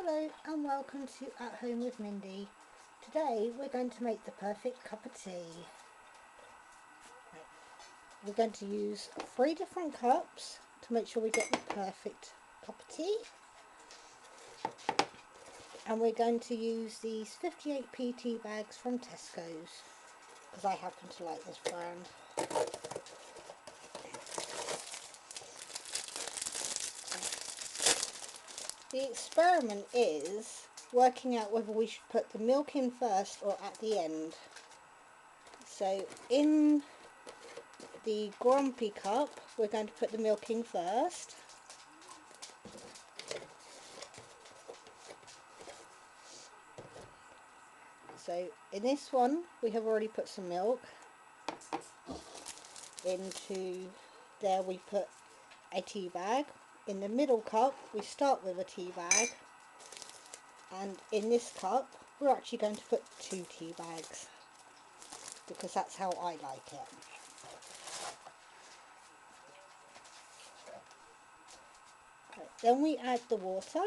Hello and welcome to At Home with Mindy. Today we're going to make the perfect cup of tea. We're going to use 3 different cups to make sure we get the perfect cup of tea. And we're going to use these 58p tea bags from Tesco's because I happen to like this brand. The experiment is working out whether we should put the milk in first or at the end. So in the grumpy cup we're going to put the milk in first. So in this one we have already put some milk. Into there we put a tea bag. In the middle cup we start with a tea bag, and in this cup we're actually going to put 2 tea bags because that's how I like it. Right, then we add the water.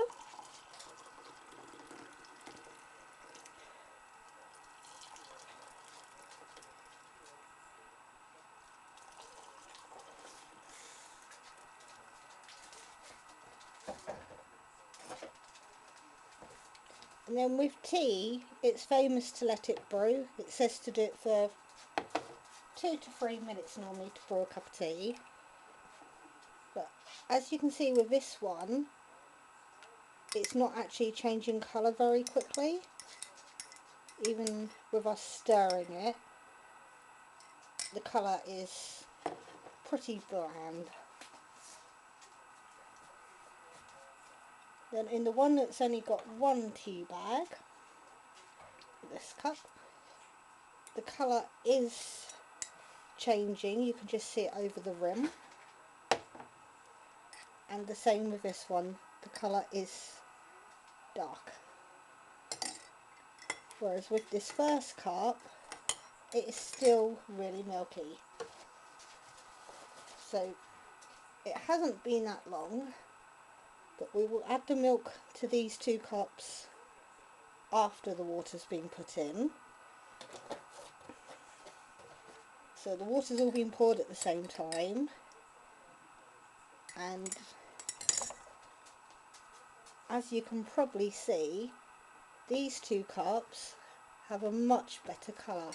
And then with tea, it's famous to let it brew. It says to do it for 2 to 3 minutes normally to brew a cup of tea. But as you can see with this one, it's not actually changing colour very quickly. Even with us stirring it, the colour is pretty bland. Then in the one that's only got 1 tea bag, this cup, the colour is changing. You can just see it over the rim. And the same with this one, the colour is dark. Whereas with this first cup, it is still really milky. So it hasn't been that long, but we will add the milk to these 2 cups after the water's been put in. So the water's all been poured at the same time, and as you can probably see, these 2 cups have a much better colour.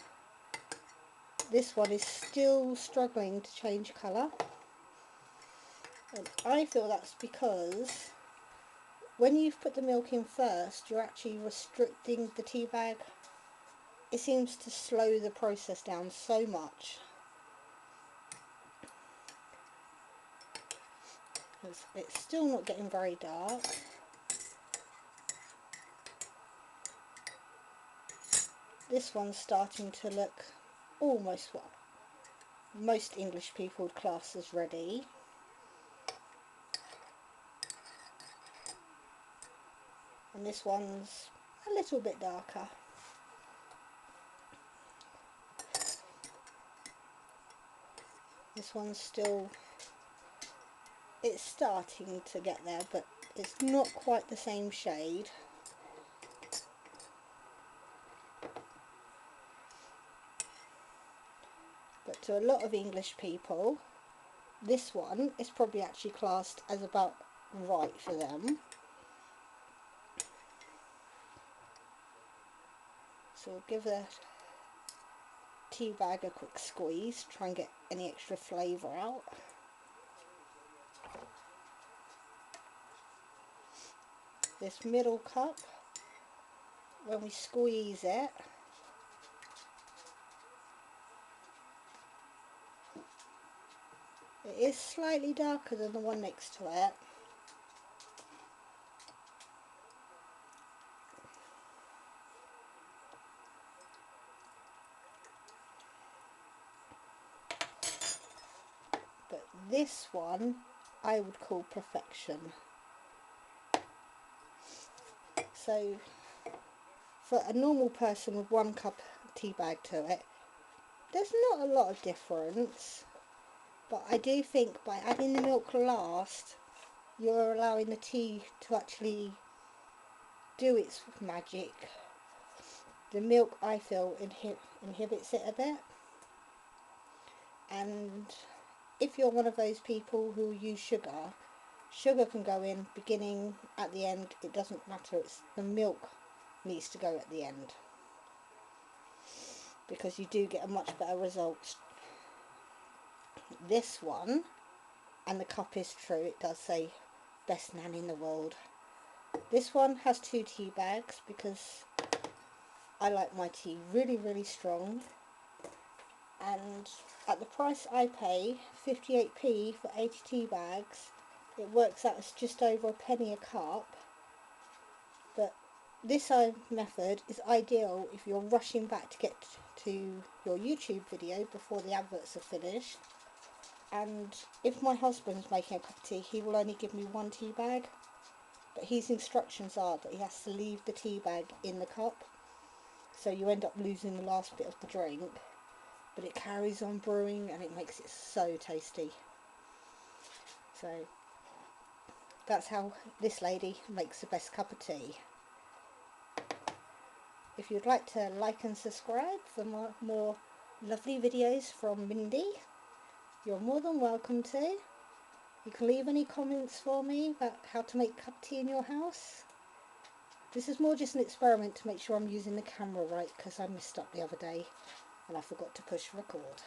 This one is still struggling to change colour, and I feel that's because when you've put the milk in first, you're actually restricting the tea bag. It seems to slow the process down so much. It's still not getting very dark. This one's starting to look almost what most English people would class as ready. And this one's a little bit darker. This one's still, it's starting to get there, but it's not quite the same shade. But to a lot of English people, this one is probably actually classed as about right for them. So we'll give the tea bag a quick squeeze, try and get any extra flavour out. This middle cup, when we squeeze it, it is slightly darker than the one next to it. But this one I would call perfection. So for a normal person with 1 cup tea bag to it, there's not a lot of difference. But I do think by adding the milk last, you're allowing the tea to actually do its magic. The milk, I feel, inhibits it a bit. And if you're one of those people who use sugar, sugar can go in beginning, at the end, it doesn't matter. It's the milk needs to go at the end, because you do get a much better result. This one, and the cup is true, it does say best nan in the world. This one has 2 tea bags because I like my tea really, really strong. And at the price I pay, 58p for 80 tea bags, it works out as just over a penny a cup. But this method is ideal if you're rushing back to get to your YouTube video before the adverts are finished. And if my husband's making a cup of tea, he will only give me 1 tea bag, but his instructions are that he has to leave the tea bag in the cup, so you end up losing the last bit of the drink, but it carries on brewing and it makes it so tasty. So that's how this lady makes the best cup of tea. If you'd like to like and subscribe for more lovely videos from Mindy, you're more than welcome to. You can leave any comments for me about how to make a cup of tea in your house. This is more just an experiment to make sure I'm using the camera right, because I messed up the other day and I forgot to push record.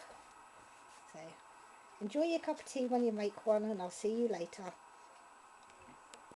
So enjoy your cup of tea when you make one, and I'll see you later.